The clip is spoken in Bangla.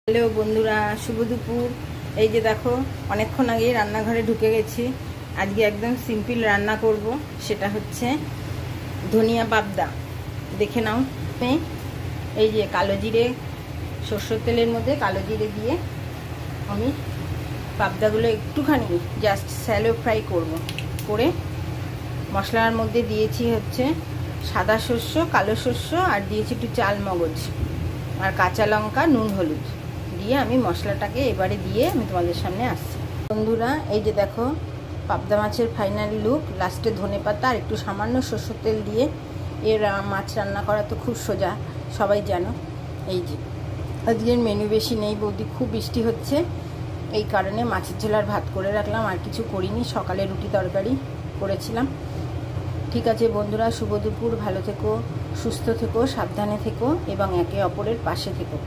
হ্যালো বন্ধুরা, শুভ দুপুর। এই যে দেখো, অনেকক্ষণ আগেই রান্নাঘরে ঢুকে গেছি। আজকে একদম সিম্পল রান্না করব, সেটা হচ্ছে ধনিয়া পাবদা। দেখে নাও। এই যে কালো জিরে, সরষের তেলের মধ্যে কালো জিরে দিয়ে আমি পাবদাগুলো একটুখানি জাস্ট স্যালো ফ্রাই করে মশলার মধ্যে দিয়েছি হচ্ছে সাদা শস্য, কালো শস্য, আর দিয়েছি একটু চাল মগজ আর কাঁচা লঙ্কা, নুন, হলুদ দিয়ে আমি মশলাটাকে এবারে দিয়ে আমি তোমাদের সামনে আসছি। বন্ধুরা, এই যে দেখো পাবদা মাছের ফাইনাল লুক। লাস্টে ধনেপাতা আর একটু সামান্য সরষের তেল দিয়ে এর মাছ রান্না করা তো খুব সোজা, সবাই জানো। এই যে আজকের মেনু বেশি নেই বৌদি, খুব বৃষ্টি হচ্ছে, এই কারণে মাছের ঝোল আর ভাত করে রাখলাম, আর কিছু করিনি। সকালে রুটি তরকারি করেছিলাম। ঠিক আছে বন্ধুরা, শুভ দুপুর। ভালো থেকো, সুস্থ থেকো, সাবধানে থেকো এবং একে অপরের পাশে থেকো।